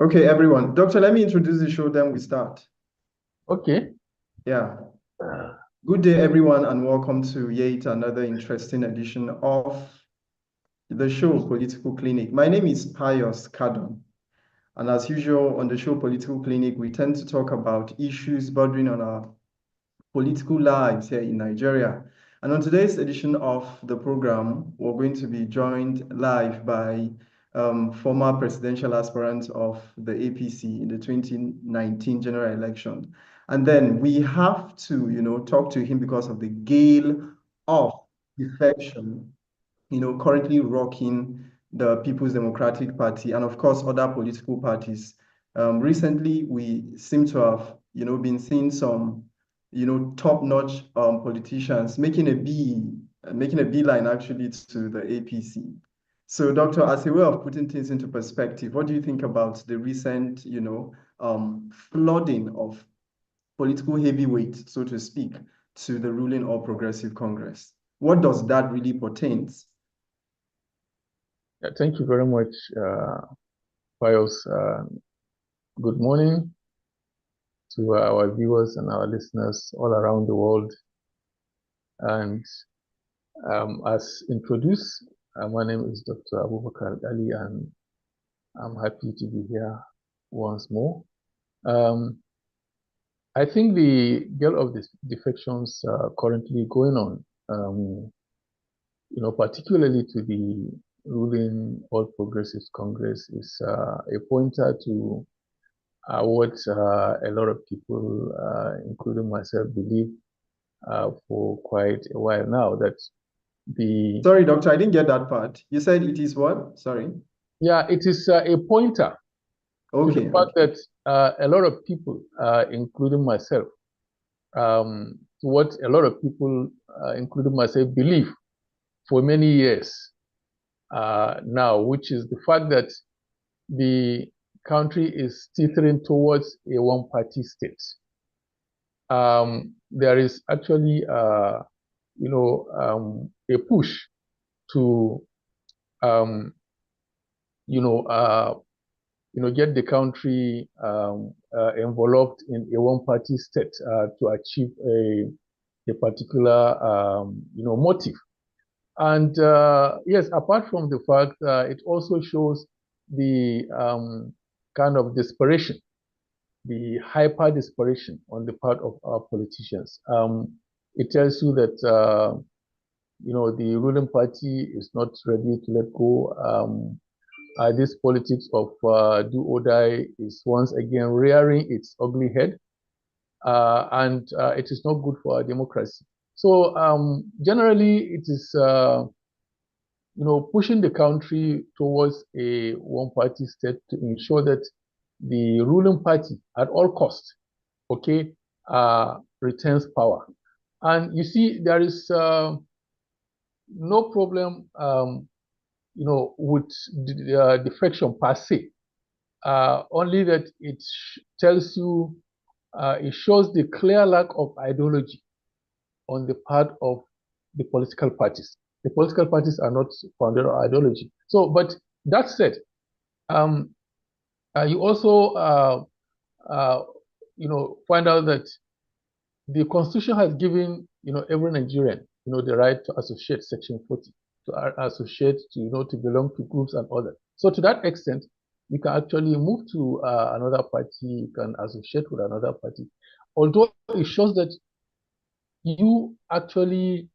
Okay, everyone. Doctor, let me introduce the show, then we start. Okay. Yeah. Good day, everyone, and welcome to yet another interesting edition of the show Political Clinic. My name is Pius Kadon, and as usual on the show Political Clinic, we tend to talk about issues bordering on our political lives here in Nigeria. And on today's edition of the program, we're going to be joined live by former presidential aspirant of the APC in the 2019 general election. And then we have to, talk to him because of the gale of defection, currently rocking the People's Democratic Party and of course other political parties. Recently, we seem to have, been seeing some, top-notch politicians making a beeline actually to the APC. So, Doctor, as a way of putting things into perspective, what do you think about the recent, flooding of political heavyweight, so to speak, to the ruling All Progressive Congress? What does that really portend? Thank you very much, Pius. Good morning to our viewers and our listeners all around the world. And as introduced, my name is Dr. Abubakar Ali, and I'm happy to be here once more. Um, I think the gale of defections currently going on, particularly to the ruling All Progressives Congress, is a pointer to what a lot of people, including myself, believe for quite a while now that the Sorry, doctor, I didn't get that part. You said it is what? Sorry. yeah, it is a pointer to the Okay, fact okay. that a lot of people, including myself, to what a lot of people, including myself, believe for many years now, which is the fact that the country is teetering towards a one-party state. There is actually, a push to, um, you know, uh, get the country enveloped in a one-party state to achieve a particular, motive. And yes, apart from the fact, it also shows the kind of desperation, the hyper desperation on the part of our politicians. It tells you that the ruling party is not ready to let go. This politics of do or die is once again rearing its ugly head, and it is not good for our democracy. So generally, it is pushing the country towards a one-party state to ensure that the ruling party, at all costs, okay, retains power. And you see, there is no problem, with defection per se. Only that it tells you, it shows the clear lack of ideology on the part of the political parties. The political parties are not founded on ideology. So, but that said, um, you also, uh, find out that the Constitution has given, every Nigerian, the right to associate, Section 40, to associate, to belong to groups and others. So to that extent, you can actually move to another party, you can associate with another party. Although it shows that you actually,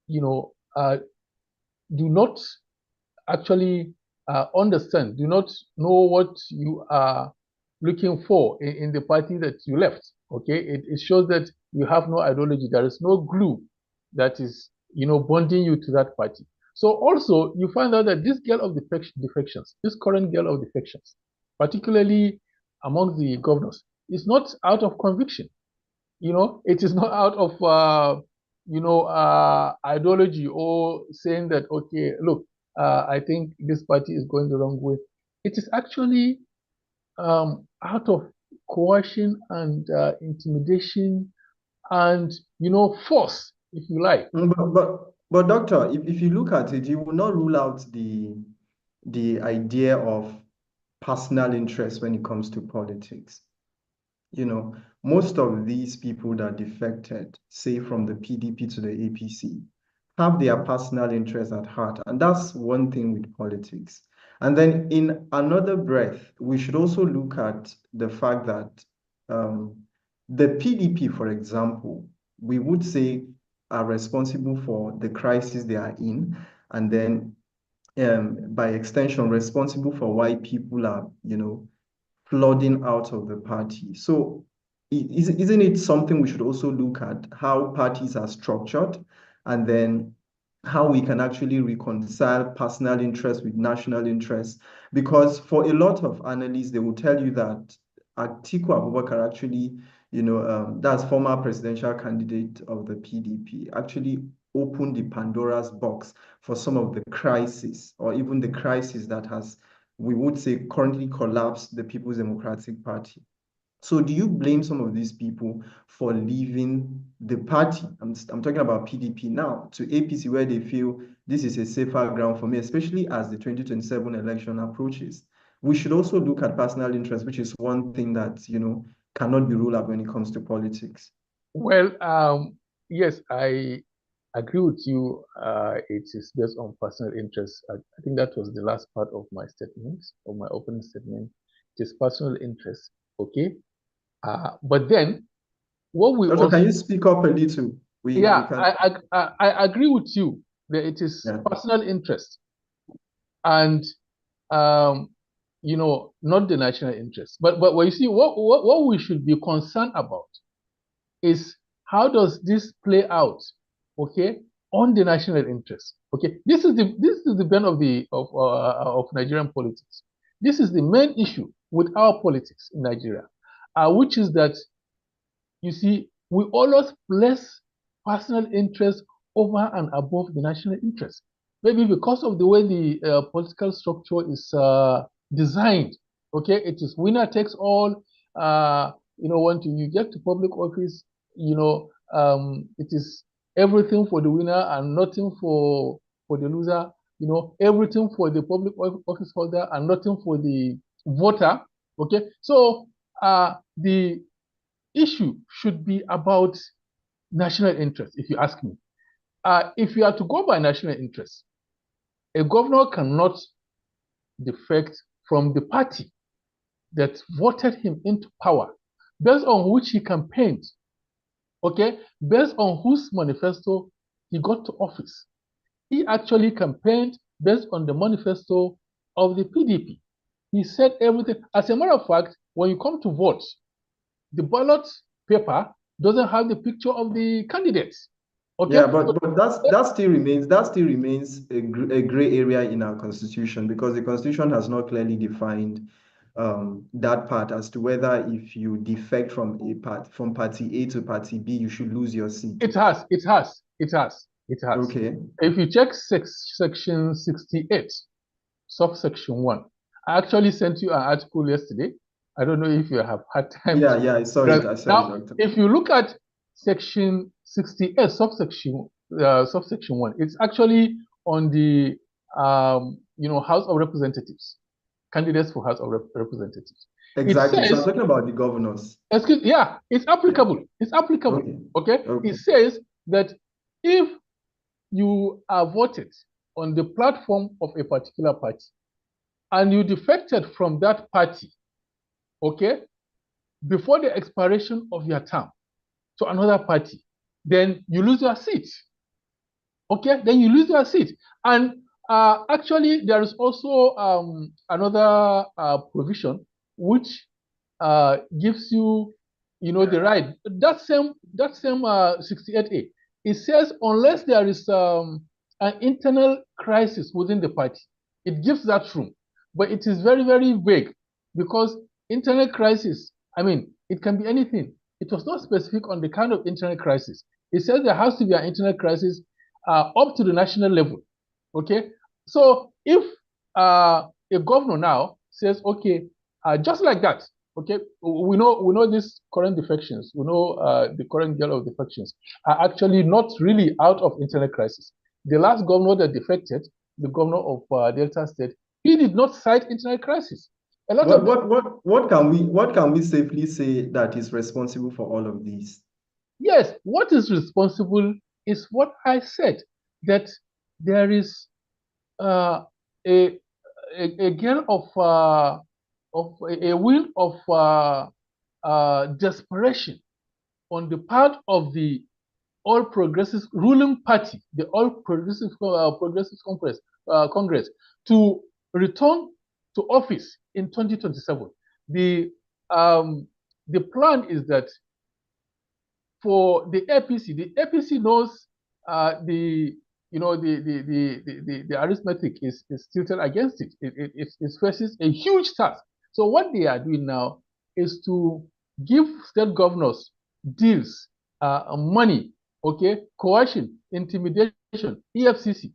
you know, uh, do not actually understand, do not know what you are looking for in the party that you left. Okay, it shows that you have no ideology. There is no glue that is, bonding you to that party. So also you find out that this girl of defections, this current girl of defections, particularly among the governors, is not out of conviction. It is not out of ideology or saying that, okay, look, I think this party is going the wrong way. It is actually out of coercion and intimidation and force, if you like. But doctor, if you look at it, you will not rule out the idea of personal interest when it comes to politics. Most of these people that defected, say from the PDP to the APC, have their personal interest at heart. And that's one thing with politics. And then in another breath, we should also look at the fact that the PDP, for example, we would say are responsible for the crisis they are in, and then by extension, responsible for why people are, flooding out of the party. So isn't it something we should also look at how parties are structured and then how we can actually reconcile personal interest with national interest? Because for a lot of analysts, they will tell you that Atiku Abubakar actually, that's former presidential candidate of the PDP, actually opened the Pandora's box for some of the crisis or even the crisis that has, we would say, currently collapsed the People's Democratic Party. So do you blame some of these people for leaving the party? I'm talking about PDP now to APC, where they feel this is a safer ground for me, especially as the 2027 election approaches. We should also look at personal interest, which is one thing that, cannot be ruled out when it comes to politics. Well, yes, I agree with you. It is based on personal interest. I think that was the last part of my statement, of my opening statement. It is personal interest, okay? But then, what we Also, also... can you speak up a little? We can... I agree with you that it is personal interest and, not the national interest. But you see, what we should be concerned about is how does this play out, okay, on the national interest. Okay, this is the bane of Nigerian politics. This is the main issue with our politics in Nigeria, which is that, you see, we always place personal interest over and above the national interest. Maybe because of the way the political structure is designed. Okay, it is winner takes all. When you get to public office, it is everything for the winner and nothing for the loser. Everything for the public office holder and nothing for the voter. Okay, so the issue should be about national interest, if you ask me. If you are to go by national interest, a governor cannot defect from the party that voted him into power, based on which he campaigned, okay, based on whose manifesto he got to office. He actually campaigned based on the manifesto of the PDP. He said everything. As a matter of fact, when you come to vote, the ballot paper doesn't have the picture of the candidates. Okay? Yeah, but that still remains a gray area in our constitution, because the constitution has not clearly defined that part as to whether if you defect from party A to party B, you should lose your seat. It has. Okay. If you check section 68, subsection 1, I actually sent you an article yesterday. I don't know if you have had time. Yeah, I saw it. Now, if you look at section 68, subsection 1, it's actually on the House of Representatives, candidates for House of Representatives. Exactly. So I'm talking about the governors. It's applicable. It's applicable. Okay. It says that if you are voted on the platform of a particular party and you defected from that party, okay, before the expiration of your term to another party, then you lose your seat. Okay, then you lose your seat. And actually, there is also another provision which gives you, the right. That same 68A. It says unless there is an internal crisis within the party, it gives that room. But it is very, very vague, because internal crisis, I mean, it can be anything. It was not specific on the kind of internal crisis. It says there has to be an internal crisis up to the national level. Okay, so if a governor now says, okay, just like that, okay, we know these current defections, we know the current girl of defections are actually not really out of internal crisis. The last governor that defected, the governor of Delta State, he did not cite internal crisis. A lot of them. What can we safely say that is responsible for all of these? Yes, what is responsible is what I said, that there is uh, a, a girl of a will of desperation on the part of the All Progressives ruling party, the All Progressives Congress, to return to office in 2027. The um, the plan is that for the APC knows the the arithmetic is tilted against it. It faces a huge task. So what they are doing now is to give state governors deals, money, okay, coercion, intimidation, EFCC,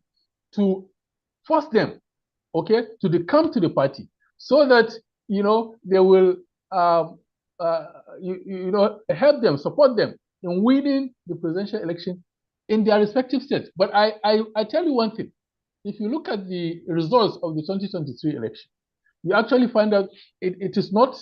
to force them, okay, to come to the party, so that they will um, uh, help them, support them in winning the presidential election in their respective states. But I tell you one thing: if you look at the results of the 2023 election, you actually find out it is not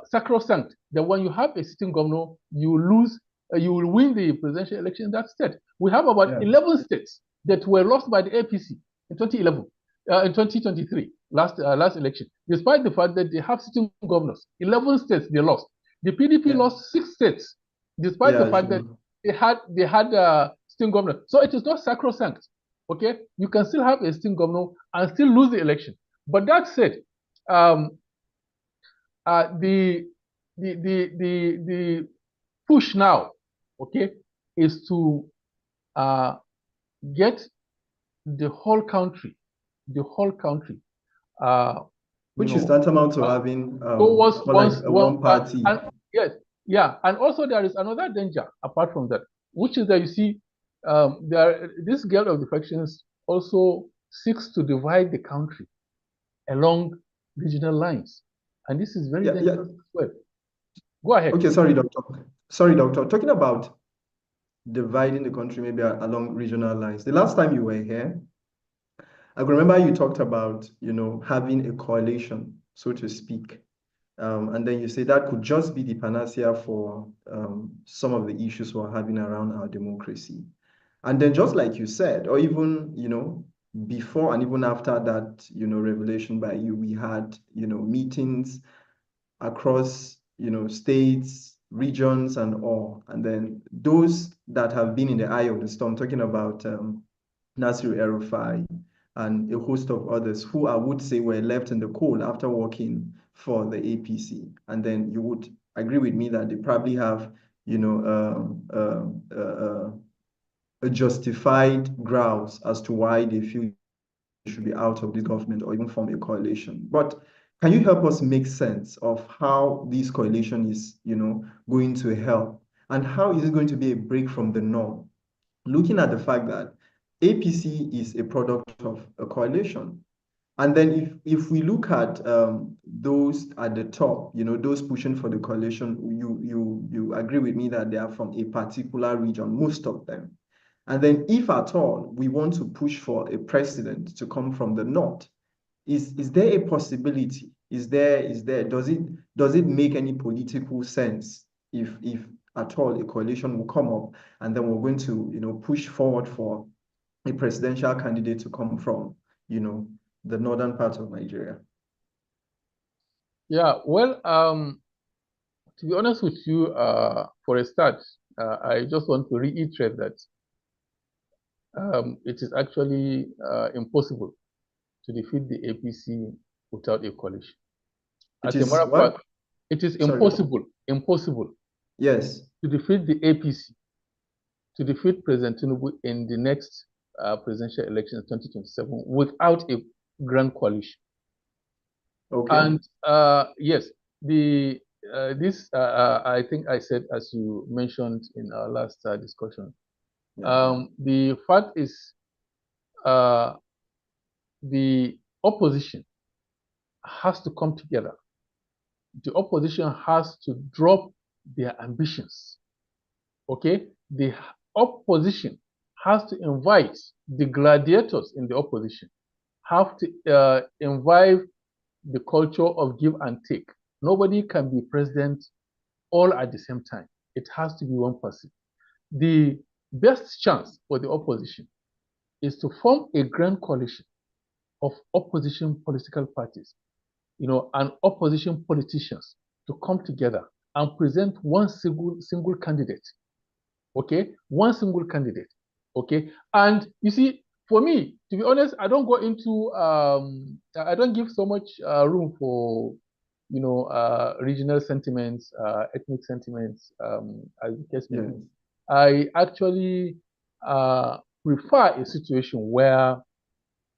sacrosanct that when you have a sitting governor, you lose, you will win the presidential election in that state. We have about 11 states that were lost by the APC in 2011, in 2023, last election, despite the fact that they have sitting governors. 11 states they lost. The PDP lost 6 states, despite the fact that they had sitting governor. So it is not sacrosanct. Okay, you can still have a sitting governor and still lose the election. But that said, um, the the push now, okay, is to get the whole country, Which is tantamount to having towards one party. Yes, yeah, and also there is another danger apart from that, which is that you see, this girl of defections also seeks to divide the country along regional lines, and this is very dangerous as well. Go ahead. Okay, sorry, doctor. Sorry, doctor. Talking about dividing the country maybe along regional lines. The last time you were here, I remember you talked about, having a coalition, so to speak. And then you say that could just be the panacea for some of the issues we're having around our democracy. And then just like you said, or even, before and even after that, revelation by you, we had, meetings across, states, regions and all. And then those that have been in the eye of the storm, talking about Nasir El-Rufai and a host of others who I would say were left in the cold after working for the APC. And then you would agree with me that they probably have, a justified grounds as to why they feel they should be out of the government or even form a coalition. But can you help us make sense of how this coalition is, going to help, and how is it going to be a break from the norm? Looking at the fact that APC is a product of a coalition. And then if we look at those at the top, those pushing for the coalition, you agree with me that they are from a particular region, most of them. And then if at all we want to push for a president to come from the north, is there a possibility? Does it make any political sense if at all a coalition will come up and then we're going to push forward for a presidential candidate to come from the northern part of Nigeria? Yeah, well, to be honest with you, for a start, I just want to reiterate that it is actually impossible to defeat the APC without a coalition. As a matter of fact, it is impossible Yes. to defeat the APC, to defeat President Tinubu in the next presidential election in 2027 without a grand coalition. Okay. And yes, I think I said, as you mentioned in our last discussion, the fact is the opposition has to come together. The opposition has to drop their ambitions. Okay? The opposition has to invite the gladiators in the opposition, have to invite the culture of give and take. Nobody can be president all at the same time. It has to be one person. The best chance for the opposition is to form a grand coalition of opposition political parties, and opposition politicians to come together and present one single candidate. Okay, one single candidate. Okay, and you see, for me, to be honest, I don't go into I don't give so much room for regional sentiments, ethnic sentiments, as the case may be. I actually prefer a situation where,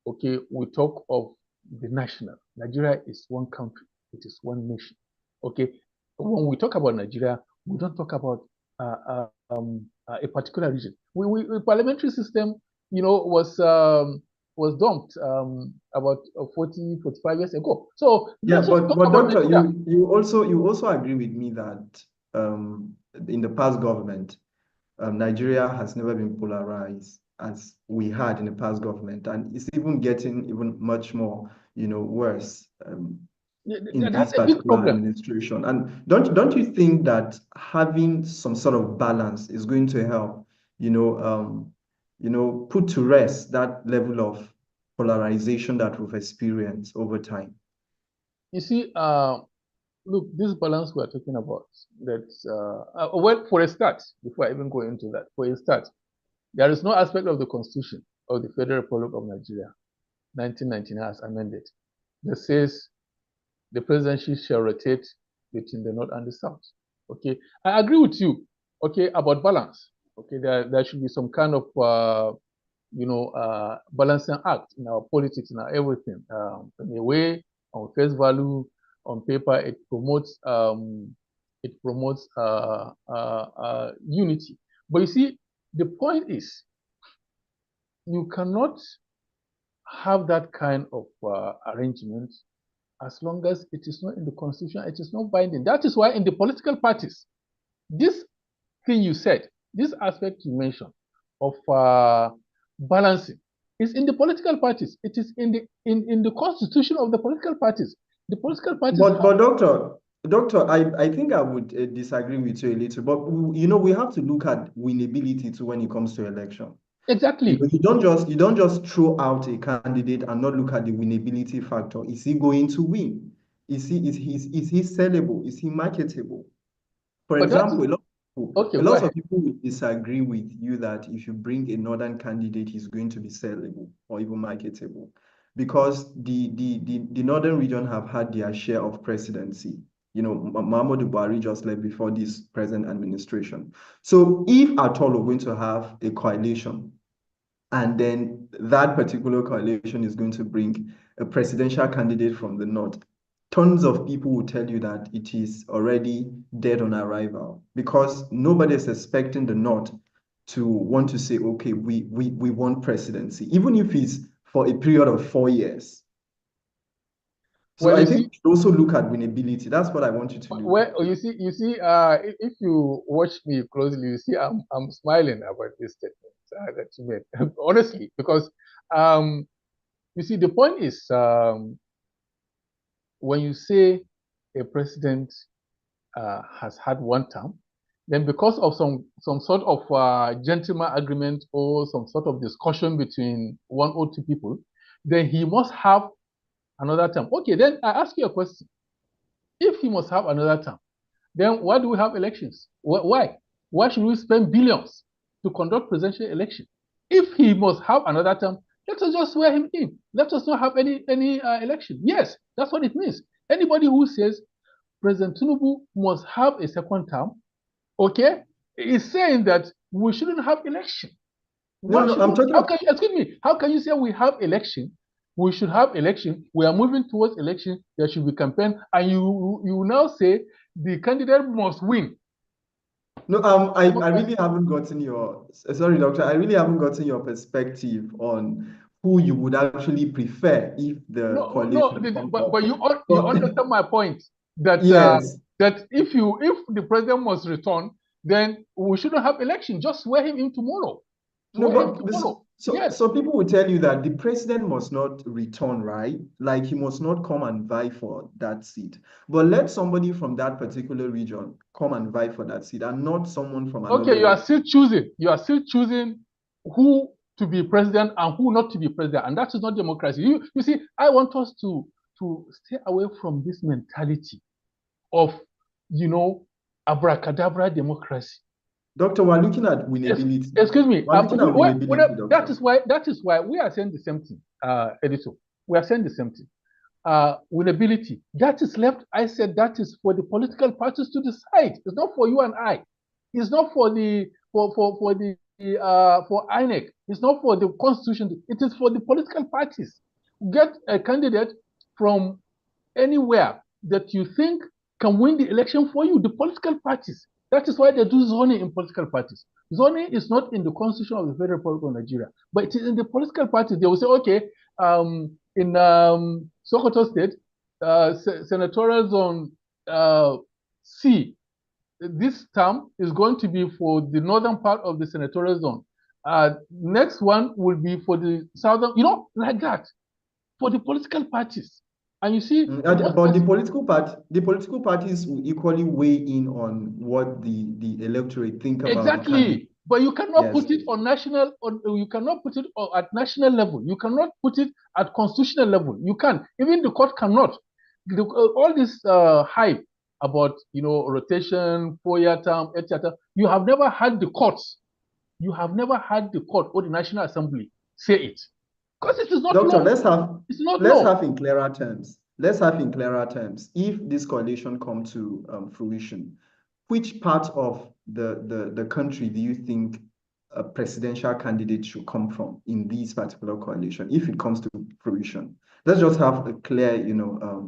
okay, we talk of the national. Nigeria is one country. It is one nation. Okay, when we talk about Nigeria, we don't talk about a particular region. The parliamentary system, was dumped about 40, 45 years ago. So yeah, but doctor, you also agree with me that in the past government, Nigeria has never been polarized as we had in the past government, and it's even getting even much more, worse in this particular administration. And don't you think that having some sort of balance is going to help, put to rest that level of polarization that we've experienced over time? You see, look, this balance we are talking about, well, for a start, before I even go into that, for a start, there is no aspect of the Constitution of the Federal Republic of Nigeria, 1999 as amended, that says the presidency shall rotate between the North and the South. Okay, I agree with you, okay, about balance. Okay, there should be some kind of, balancing act in our politics, in our everything. In a way, on face value, on paper, it promotes unity. But you see, the point is, you cannot have that kind of arrangement as long as it is not in the constitution, it is not binding. That is why in the political parties, this thing you said, this aspect you mentioned of balancing is in the political parties. It is in the constitution of the political parties. The political parties. But doctor, I think I would disagree with you a little. But we have to look at winnability too when it comes to election. Exactly. You don't just throw out a candidate and not look at the winnability factor. Is he going to win? Is he sellable? Is he marketable? For example, a lot of people will disagree with you that if you bring a northern candidate, he's going to be sellable or even marketable, because the northern region have had their share of presidency. Muhammadu Buhari just left before this present administration. So if at all we're going to have a coalition, and then that particular coalition is going to bring a presidential candidate from the north, tons of people will tell you that it is already dead on arrival, because nobody is expecting the north to want to say, okay, we want presidency, even if it's for a period of 4 years. So I think you should also look at winnability. That's what I want you to do. Well, you see, if you watch me closely, you see I'm smiling about this statement that you made, honestly, because you see, the point is, when you say a president has had one term, then because of some sort of gentleman agreement or some sort of discussion between one or two people, then he must have another term. Okay, then I ask you a question. If he must have another term, then why do we have elections? Why? Why should we spend billions to conduct presidential election? If he must have another term, let us just swear him in. Let us not have any election. Yes, that's what it means. Anybody who says President Tinubu must have a second term, okay, is saying that we shouldn't have election. I'm talking about. Excuse me. How can you say we have election? We should have election. We are moving towards election. There should be campaign, and you now say the candidate must win. No, I really haven't gotten your. Sorry, doctor. I really haven't gotten your perspective on who you would actually prefer if the coalition. No, but you understand my point that yes. That if the president must return, then we shouldn't have election. Just swear him in tomorrow. Yes. So people will tell you that the president must not return, right? Like he must not come and vie for that seat. But let somebody from that particular region come and vie for that seat, and not someone from Okay, another you are region. still choosing. You are still choosing who to be president and who not to be president, and that is not democracy. You see, I want us to stay away from this mentality of, abracadabra democracy. Doctor, we're looking at winnability. Excuse me. We're looking at winnability, That doctor. is why we are saying the same thing, Editor. We are saying the same thing. Winnability, that is left. I said that is for the political parties to decide. It's not for you and I. It's not for the for INEC. It's not for the constitution. It is for the political parties. Get a candidate from anywhere that you think can win the election for you, the political parties. That is why they do zoning in political parties. Zoning is not in the constitution of the Federal Republic of Nigeria, but it is in the political parties. They will say, okay, in Sokoto State, senatorial zone C, this term is going to be for the northern part of the senatorial zone. Next one will be for the southern, like that, for the political parties. And you see, But the political parties will equally weigh in on what the electorate think about the candidate. exactly. But you cannot Yes. put it on national, or you cannot put it at national level. You cannot put it at constitutional level. You can't. Even the court cannot. All this hype about rotation, 4-year term, etc. You have never had the courts. You have never had the court or the National Assembly say it, because it is not Doctor, law. It's not let's law. have in clearer terms. Let's have in clearer terms. If this coalition come to fruition, which part of the country do you think a presidential candidate should come from in this particular coalition, if it comes to fruition? Let's just have a clear,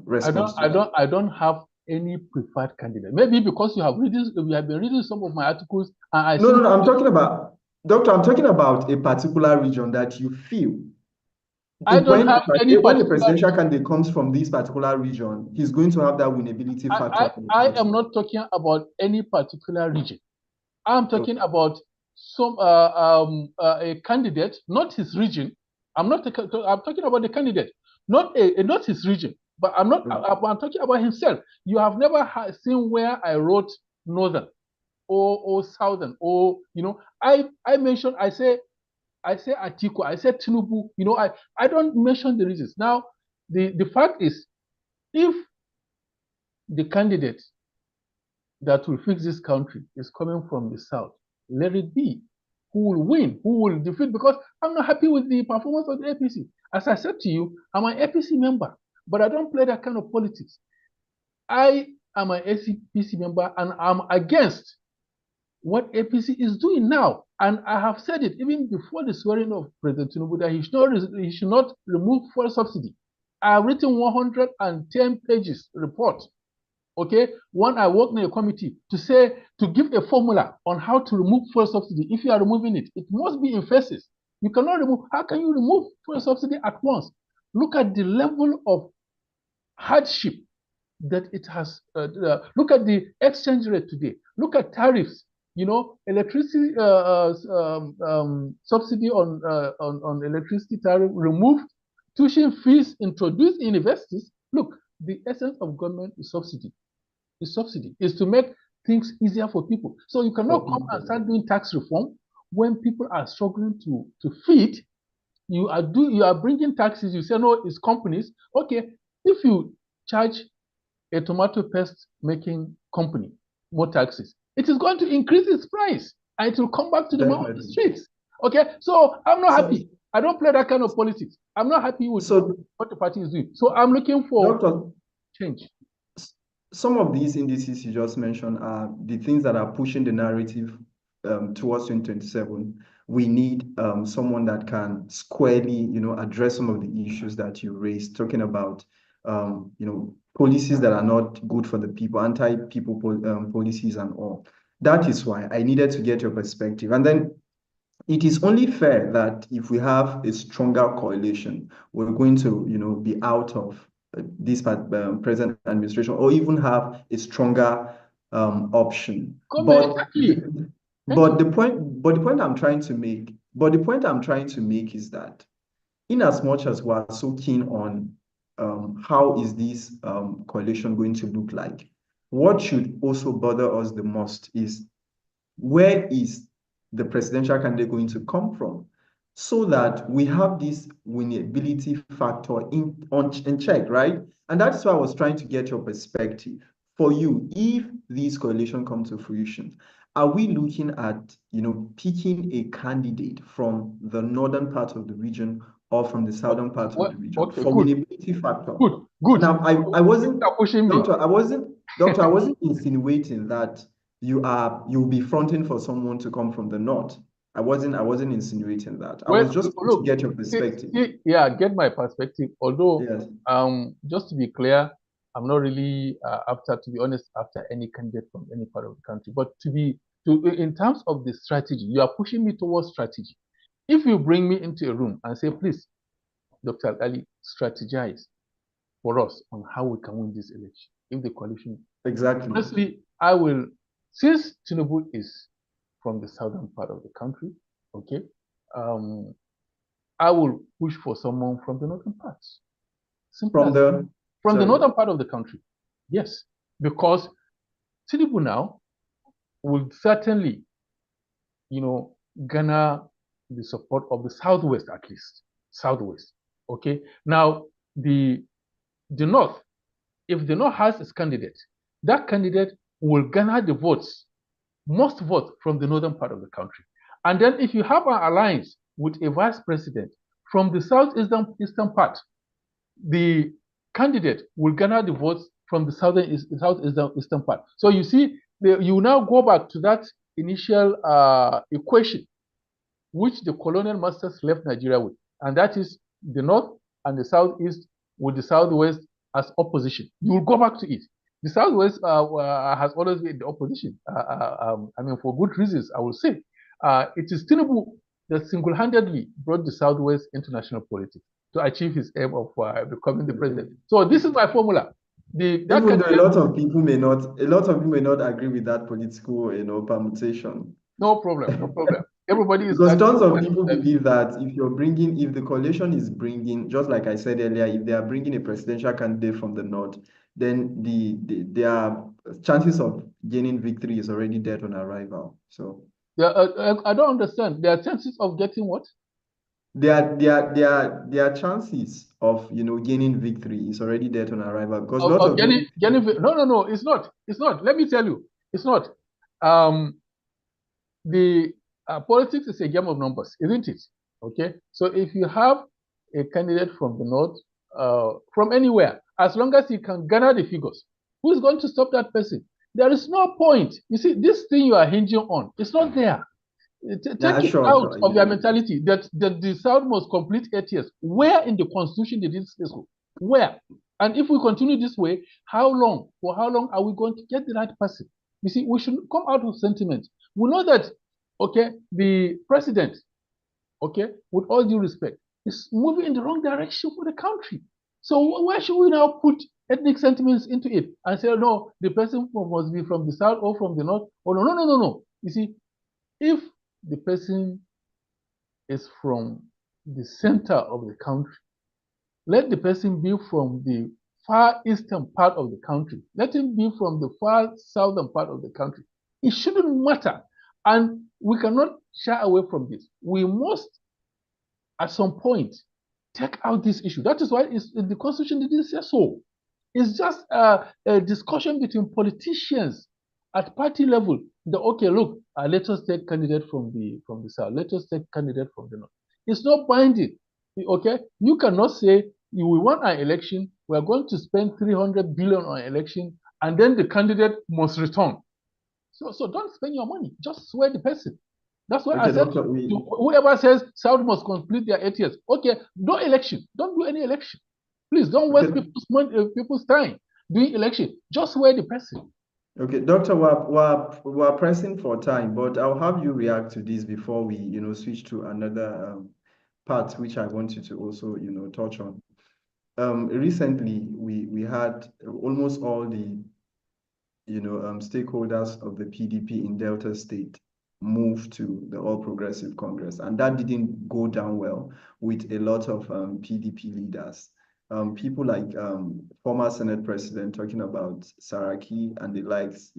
response to that. I don't have any preferred candidate. Maybe because you have been reading some of my articles, and I No, think I'm talking about, Doctor, I'm talking about a particular region that you feel I don't when have any when the particular presidential region. candidate comes from this particular region, he's going to have that winnability factor for the I party. am not talking about any particular region. I'm talking about a candidate, not his region. I'm talking about the candidate, not his region. But I'm talking about himself. You have never seen where I wrote northern or southern, or I mentioned, I say Atiku, I say Tinubu. I don't mention the regions. Now, the fact is, if the candidate that will fix this country is coming from the south, let it be. Who will win? Who will defeat? Because I'm not happy with the performance of the APC. As I said to you, I'm an APC member, but I don't play that kind of politics. I am an APC member, and I'm against what APC is doing now. And I have said it even before the swearing of President Tinubu that he should not remove fuel subsidy. I have written 110 pages report, okay, when I worked in a committee to give a formula on how to remove fuel subsidy. If you are removing it, it must be in phases. You cannot remove. How can you remove fuel subsidy at once? Look at the level of hardship that it has. Look at the exchange rate today. Look at tariffs. Electricity subsidy on electricity tariff removed. Tuition fees introduced in universities. Look, the essence of government is subsidy. The subsidy is to make things easier for people. So you cannot come and start doing tax reform when people are struggling to feed. You are bringing taxes. You say no, it's companies. Okay, if you charge a tomato paste making company more taxes, it is going to increase its price, and it will come back to the man on the streets. Okay, so I'm not happy. I don't play that kind of politics. I'm not happy with what the party is doing. So I'm looking for change. Some of these indices you just mentioned are the things that are pushing the narrative towards 2027. We need someone that can squarely, address some of the issues that you raised, talking about, policies that are not good for the people, anti-people policies and all. That is why I needed to get your perspective. And then it is only fair that if we have a stronger coalition, we're going to, be out of this present administration, or even have a stronger option. But the point I'm trying to make, But the point I'm trying to make is that in as much as we're so keen on how is this coalition going to look like, what should also bother us the most is where is the presidential candidate going to come from, so that we have this winnability factor in check, right? And that's why I was trying to get your perspective. For you, if this coalition comes to fruition, are we looking at, picking a candidate from the northern part of the region or from the southern part of Well, the region okay, for good, winnability factor? good. Now, I wasn't, You're pushing me. Doctor, I wasn't insinuating that you'll be fronting for someone to come from the north. I wasn't insinuating that. I was Well, just trying to look, get your perspective. yeah, get my perspective. Although, Yes, just to be clear, I'm not really after, to be honest, after any candidate from any part of the country. But in terms of the strategy, you are pushing me towards strategy. If you bring me into a room and say, please, Dr. Ali, strategize for us on how we can win this election, if the coalition, exactly. honestly, I will, since Tinubu is from the southern part of the country, okay, I will push for someone from the northern parts. Simple From as the, from the sorry, northern part of the country. Yes, because Tinubu now will certainly, garner the support of the southwest at least. Southwest. Okay. Now the north, if the north has its candidate, that candidate will garner the votes, most votes from the northern part of the country. And then if you have an alliance with a vice president from the southeastern part, the candidate will garner the votes from the southeastern part. So you see, you now go back to that initial equation which the colonial masters left Nigeria with, and that is the north and the southeast with the southwest as opposition. You will go back to it. The southwest has always been the opposition. I mean, for good reasons, I will say. It is Tinubu that single-handedly brought the southwest into national politics to achieve his aim of becoming the president. So this is my formula. Even though a lot of people may not agree with that political, permutation. No problem, no problem. Everybody is Because tons of entitled people to believe that if the coalition is bringing, just like I said earlier, if they are bringing a presidential candidate from the north, then their chances of gaining victory is already dead on arrival. So Yeah, I don't understand. There are chances of getting what? their chances of gaining victory is already dead on arrival, because a lot Of of people. no, it's not. It's not. Let me tell you, it's not. Um, the politics is a game of numbers, isn't it? Okay. So if you have a candidate from the north, from anywhere, as long as he can garner the figures, who is going to stop that person? There is no point. You see, this thing you are hinging on, it's not there. Yeah, Take it sure, out sure. of your mentality that the South must complete 8 years. Where in the Constitution did it say so? Where? And if we continue this way, for how long are we going to get the right person? You see, we should come out of sentiment. We know that, okay, the president, okay, with all due respect, is moving in the wrong direction for the country. So why should we now put ethnic sentiments into it and say, no, the person must be from the South or from the North? Oh, no, no, no, no, no. You see, if the person is from the center of the country, let the person be from the far eastern part of the country. Let him be from the far southern part of the country. It shouldn't matter. And we cannot shy away from this. We must, at some point, take out this issue. That is why the Constitution didn't say so. It's just a discussion between politicians at party level. Okay, look, let us take candidate from the south. Let us take candidate from the north. It's not binding. Okay, you cannot say you will want an election. We are going to spend 300 billion on election, and then the candidate must return. So don't spend your money. Just swear the person. That's why I Okay, said doctor, whoever says South must complete their 8 years. Okay, no election. Don't do any election. Please don't waste okay. people's time doing election. Just swear the person. Okay, Doctor, we're pressing for time, but I'll have you react to this before we, switch to another part, which I want you to also, touch on. Recently, we had almost all the, stakeholders of the PDP in Delta State move to the All Progressive Congress, and that didn't go down well with a lot of PDP leaders. People like former Senate President talking about Saraki and the likes,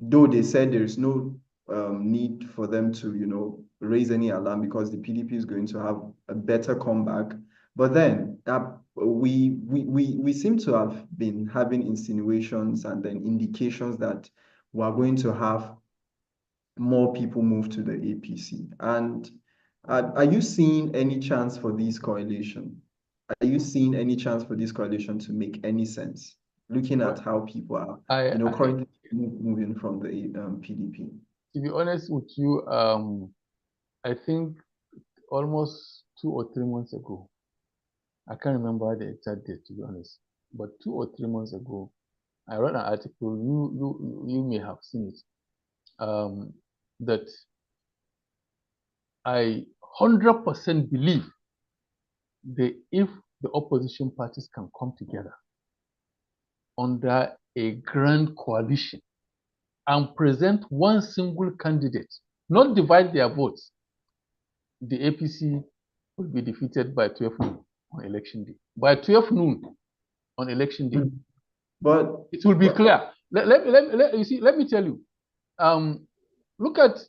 though they said there is no need for them to, raise any alarm because the PDP is going to have a better comeback. But then we seem to have been having insinuations and then indications that we are going to have more people move to the APC. And are you seeing any chance for this coalition? Are you seeing any chance for this coalition to make any sense, looking at how people are, currently moving from the PDP? To be honest with you, I think almost 2 or 3 months ago, I can't remember the exact date, to be honest, but 2 or 3 months ago, I read an article. You may have seen it. That I 100% believe that if the opposition parties can come together under a grand coalition and present one single candidate, not divide their votes, the APC will be defeated by 12 noon on election day. By 12 noon on election day. But it will be clear. Let me tell you. Look at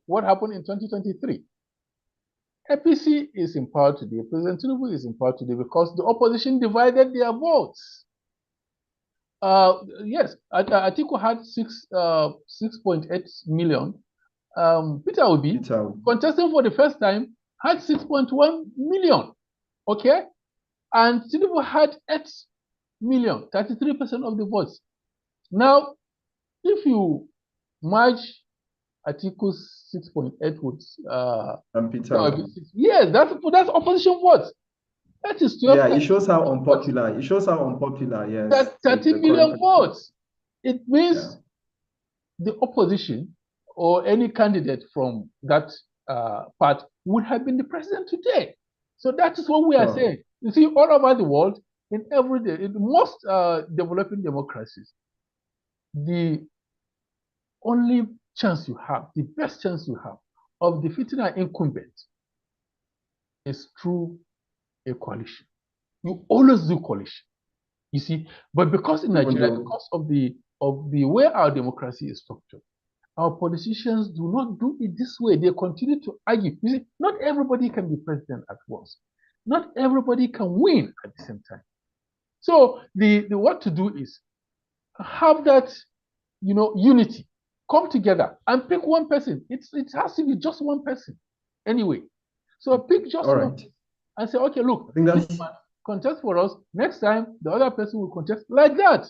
what happened in 2023. APC is in power today. President Tinubu is in power today because the opposition divided their votes. Yes, Atiku had 6.8 million. Peter Obi, contesting for the first time, had 6.1 million. Okay, and Tinubu had 8 million, 33% of the votes. Now, if you merge Atiku's 6.8 with Peter Obi. Yes, that's opposition votes. That is 12. Yeah, it shows how unpopular. It shows how unpopular. Yes. That's 30 million votes. It means the opposition or any candidate from that part would have been the president today. So that is what we are saying. You see, all over the world, in most developing democracies, the only chance you have, the best chance you have of defeating an incumbent is through a coalition. You always do coalition, you see. But because in Nigeria, because of the way our democracy is structured, our politicians do not do it this way. They continue to argue. You see, not everybody can be president at once. Not everybody can win at the same time. So the what to do is have that, unity. Come together and pick one person. It has to be just one person anyway. So pick just one and say, okay, look, this one contest for us. Next time, the other person will contest like that.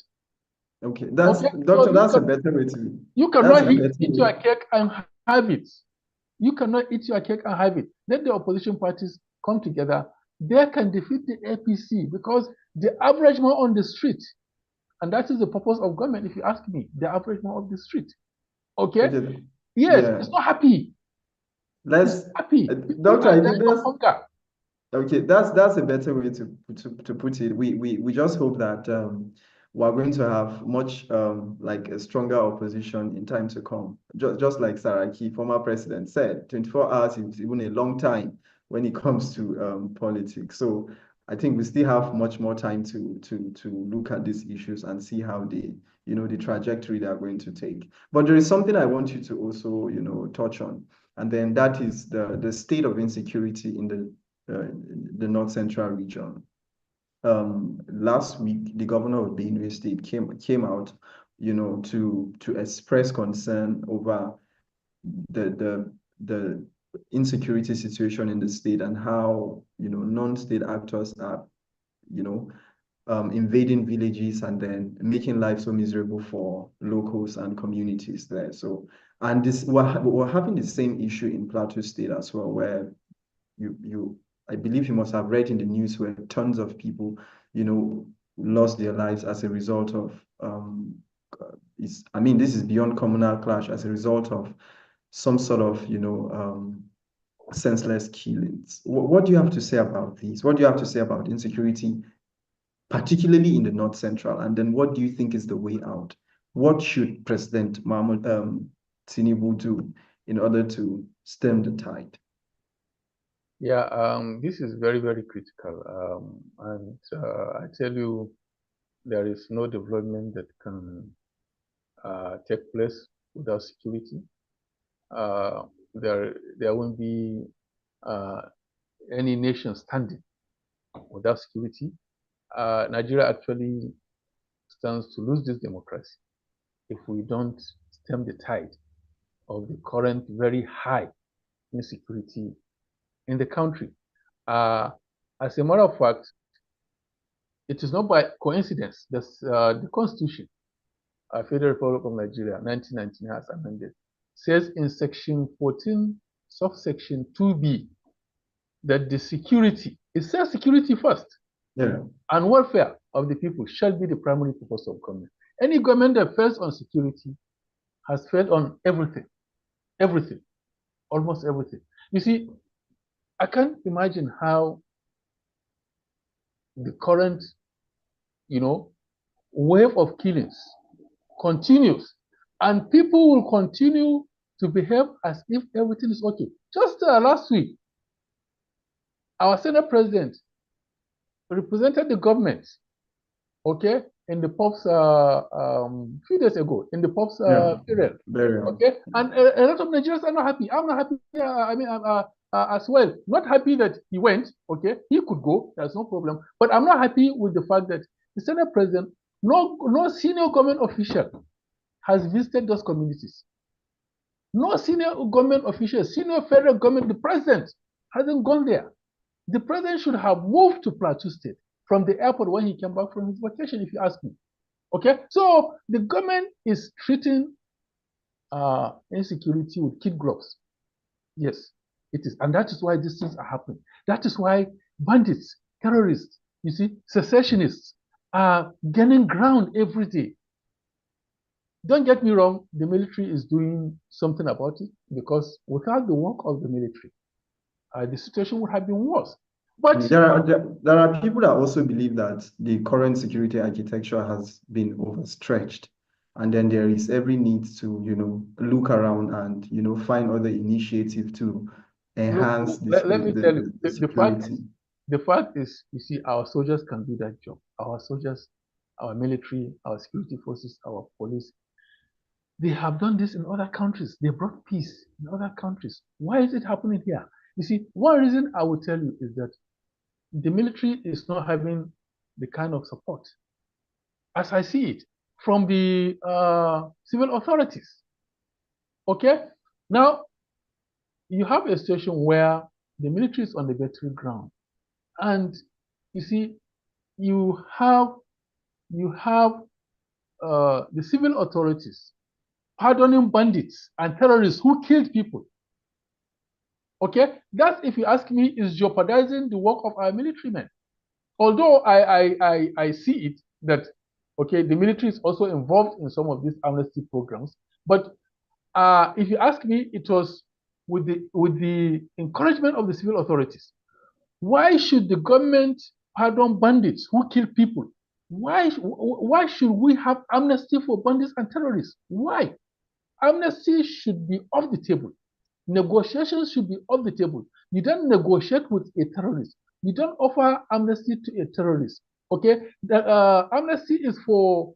Okay, Doctor, that's a better way to. You cannot eat your cake and have it. You cannot eat your cake and have it. Let the opposition parties come together. They can defeat the APC because the average man on the street, and that is the purpose of government, if you ask me, the average man of the street. Okay? Yes, it's not happy. Let's happy. Doctor, I think that's a better way to put it. We just hope that we're going to have much like a stronger opposition in time to come. Just like Saraki, former president, said, 24 hours is even a long time when it comes to politics. So I think we still have much more time to look at these issues and see how the trajectory they are going to take. But there is something I want you to also touch on, and then that is the state of insecurity in the North Central region. Last week, the governor of Benue State came out, to express concern over the insecurity situation in the state and how non-state actors are invading villages and then making life so miserable for locals and communities there. So, and this we're having the same issue in Plateau State as well, where I believe you must have read in the news where tons of people lost their lives as a result of this is beyond communal clash, as a result of some sort of senseless killings. What do you have to say about these? What do you have to say about insecurity, particularly in the North Central? And then what do you think is the way out? What should President Tinubu do in order to stem the tide? Yeah, this is very, very critical. And I tell you, there is no development that can take place without security. There won't be any nation standing without security. Nigeria actually stands to lose this democracy if we don't stem the tide of the current very high insecurity in the country. As a matter of fact, it is not by coincidence that the Constitution, Federal Republic of Nigeria, 1919 has amended, says in section 14, subsection 2B, that the security, it says security first, and welfare of the people shall be the primary purpose of government. Any government that fails on security has failed on everything, almost everything. You see, I can't imagine how the current, wave of killings continues, and people will continue to behave as if everything is okay. Just last week, our Senate president represented the government, okay, in the Pope's few days ago, in the Pope's burial, okay, and a lot of Nigerians are not happy. I'm not happy. As well, not happy that he went. Okay, he could go. There's no problem. But I'm not happy with the fact that the Senate president, no senior government official has visited those communities. No senior government official, senior federal government, the president hasn't gone there. The president should have moved to Plateau State from the airport when he came back from his vacation, if you ask me. Okay, so the government is treating insecurity with kid gloves. Yes, it is. And that is why these things are happening. That is why bandits, terrorists, you see, secessionists are gaining ground every day. Don't get me wrong, the military is doing something about it, because without the work of the military, the situation would have been worse. But there are people that also believe that the current security architecture has been overstretched, and then there is every need to look around and find other initiative to enhance let me tell you, the fact is, you see, our soldiers can do that job. Our soldiers, our military, our security forces, our police, they have done this in other countries. They brought peace in other countries. Why is it happening here? You see, one reason I will tell you is that the military is not having the kind of support, as I see it, from the civil authorities. Okay? Now, you have a situation where the military is on the battleground, and you see, you have the civil authorities pardoning bandits and terrorists who killed people. Okay, that, if you ask me, is jeopardizing the work of our military men. Although I see it that, okay, the military is also involved in some of these amnesty programs, but if you ask me, it was with the encouragement of the civil authorities. Why should the government pardon bandits who kill people? Why should we have amnesty for bandits and terrorists? Why? Amnesty should be off the table. Negotiations should be off the table. You don't negotiate with a terrorist. You don't offer amnesty to a terrorist. Okay, amnesty is for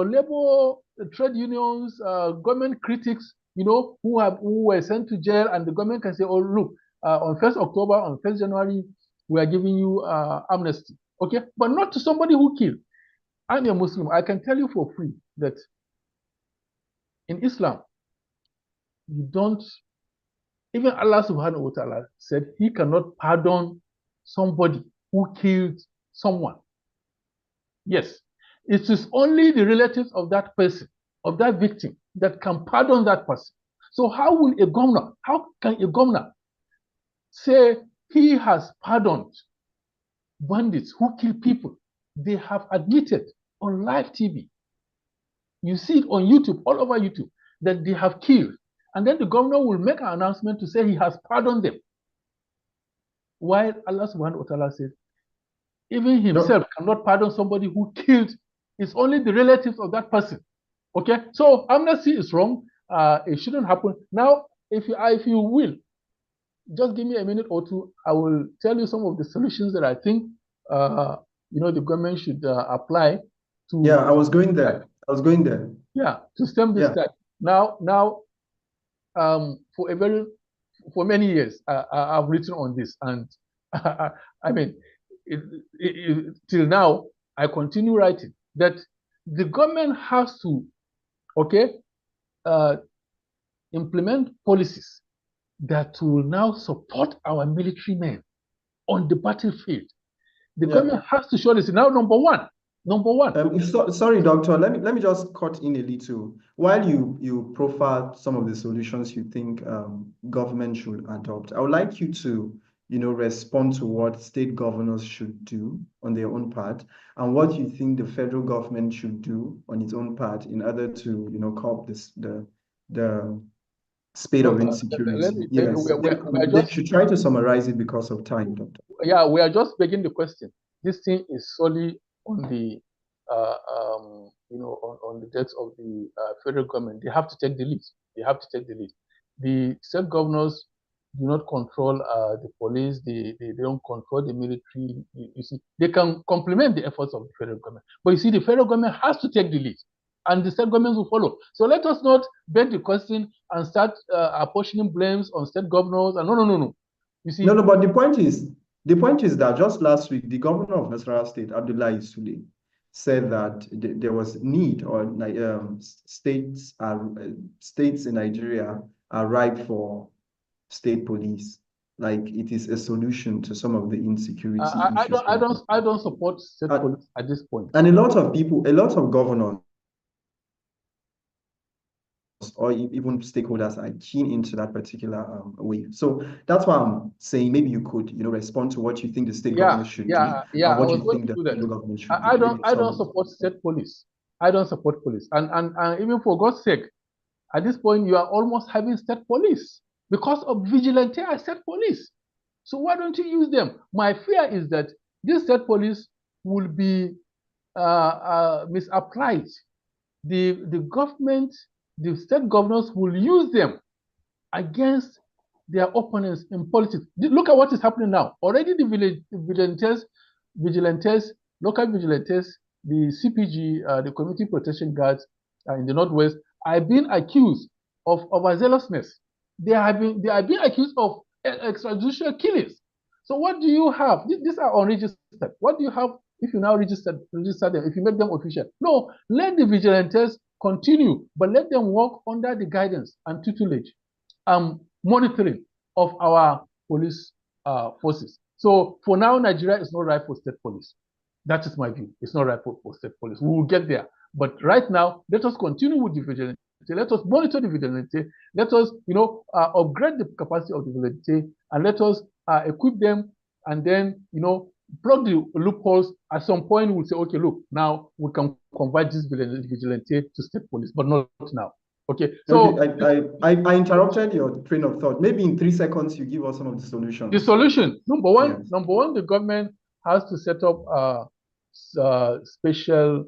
labor, trade unions, government critics, who were sent to jail, and the government can say, "Oh, look, on 1st October, on 1st January, we are giving you amnesty." Okay, but not to somebody who killed. I'm a Muslim. I can tell you for free that in Islam, you don't. Even Allah subhanahu wa ta'ala said he cannot pardon somebody who killed someone. Yes, it is only the relatives of that person, of that victim, that can pardon that person. So how can a governor say he has pardoned bandits who kill people? They have admitted on live TV. You see it on YouTube, all over YouTube, that they have killed. And then the governor will make an announcement to say he has pardoned them. While Allah subhanahu wa ta'ala said, even himself cannot pardon somebody who killed. It's only the relatives of that person. Okay? So amnesty is wrong. it shouldn't happen. Now, if you will, just give me a minute or two. I will tell you some of the solutions that I think the government should apply to. Yeah, I was going there. Yeah, to stem this tide. Now, for many years, I've written on this, and I mean, till now, I continue writing that the government has to, implement policies that will now support our military men on the battlefield. The government has to show this. Now, number one. Sorry, doctor. Let me just cut in a little. While you profile some of the solutions you think government should adopt, I would like you to respond to what state governors should do on their own part, and what you think the federal government should do on its own part in order to curb the spate of insecurity. Yes, they should try to summarize it because of time, doctor. Yeah, we are just begging the question. This thing is solely on the on the debts of the federal government. They have to take the lead. The state governors do not control the police. They don't control the military. You see, they can complement the efforts of the federal government. But you see, the federal government has to take the lead, and the state governments will follow. So let us not beg the question and start apportioning blames on state governors. And no. You see, no. But the point is that just last week, the governor of Nasarawa State, Abdullahi Sule, said that there was need, or states in Nigeria are ripe for state police. Like it is a solution to some of the insecurity issues. I don't support state police at this point. And a lot of governors or even stakeholders are keen into that particular way. So that's why I'm saying maybe you could, respond to what you think the state government should do, and what you think the federal government should do. I don't support state police. I don't support police. And even for God's sake, at this point, you are almost having state police because of vigilante and state police. So why don't you use them? My fear is that this state police will be misapplied. The government, the state governors will use them against their opponents in politics. Look at what is happening now. Already the vigilantes, local vigilantes, the CPG, the Community Protection Guards in the Northwest are being accused of overzealousness. They are being accused of extrajudicial killings. So what do you have? These are unregistered. What do you have if you now register them, if you make them official? No, let the vigilantes continue, but let them work under the guidance and tutelage monitoring of our police forces. So for now, Nigeria is not right for state police. That is my view. It's not right for state police. We will get there. But right now, let us continue with the vigilante. Let us monitor the vigilante. Let us, upgrade the capacity of the vigilante, and let us equip them, and then, plug the loopholes. At some point, we'll say, okay, look, now we can convert this vigilante to state police, but not now. Okay. So I interrupted your train of thought. Maybe in 3 seconds, you give us some of the solutions. The solution, number one, the government has to set up special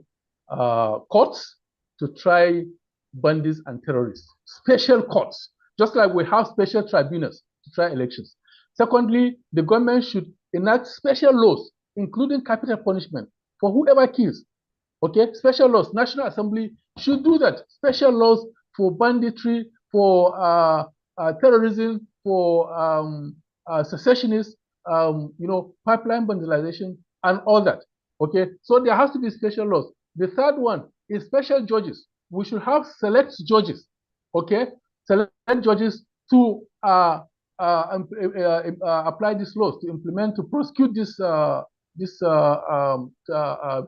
courts to try bandits and terrorists. Special courts, just like we have special tribunals to try elections. Secondly, the government should enact special laws, including capital punishment for whoever kills. Okay, special laws. National Assembly should do that. Special laws for banditry, for terrorism, for secessionists, pipeline vandalization, and all that. Okay, so there has to be special laws. The third one is special judges. We should have select judges. Okay, select judges to apply these laws, to implement, to prosecute these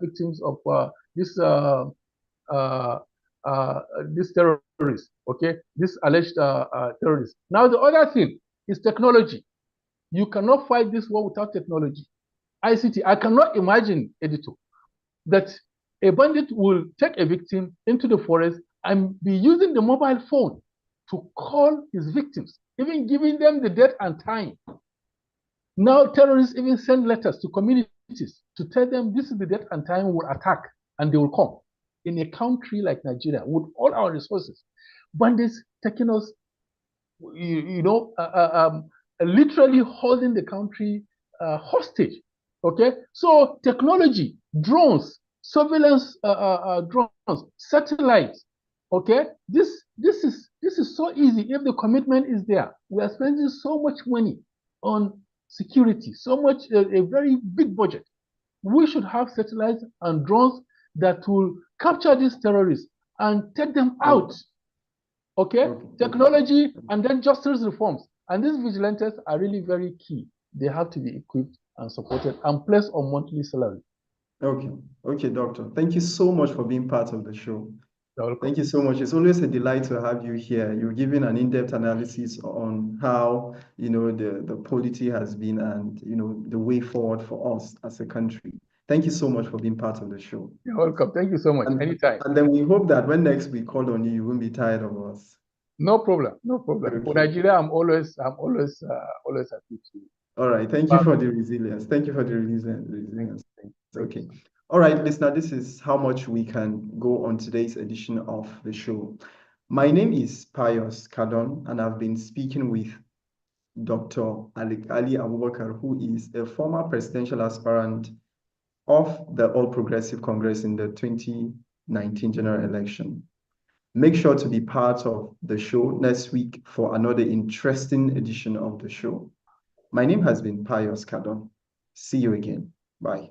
victims of these terrorists. Okay, this alleged terrorists. Now the other thing is technology. You cannot fight this war without technology. ICT. I cannot imagine, editor, that a bandit will take a victim into the forest and be using the mobile phone to call his victims, even giving them the date and time. Now terrorists even send letters to communities to tell them this is the date and time we'll attack, and they will come. In a country like Nigeria, with all our resources, bandits taking us, literally holding the country hostage. Okay, so technology, drones, surveillance drones, satellites. Okay, this is so easy if the commitment is there. We are spending so much money on security, so much a very big budget. We should have satellites and drones that will capture these terrorists and take them out. Okay, technology and then justice reforms. And these vigilantes are really very key. They have to be equipped and supported and placed on monthly salary. Okay, doctor. Thank you so much for being part of the show. You're welcome. Thank you so much. It's always a delight to have you here. You're giving an in-depth analysis on how, the polity has been and, the way forward for us as a country. Thank you so much for being part of the show. You're welcome. Thank you so much. Anytime. And then we hope that when next we call on you, you won't be tired of us. No problem. No problem. Okay. For Nigeria, I'm always happy to. All right. Thank you for the resilience. Thank you for the resilience. Okay. All right, listener, this is how much we can go on today's edition of the show. My name is Pius Kadon, and I've been speaking with Dr. Ali Abubakar, who is a former presidential aspirant of the All Progressive Congress in the 2019 general election. Make sure to be part of the show next week for another interesting edition of the show. My name has been Pius Kadon. See you again. Bye.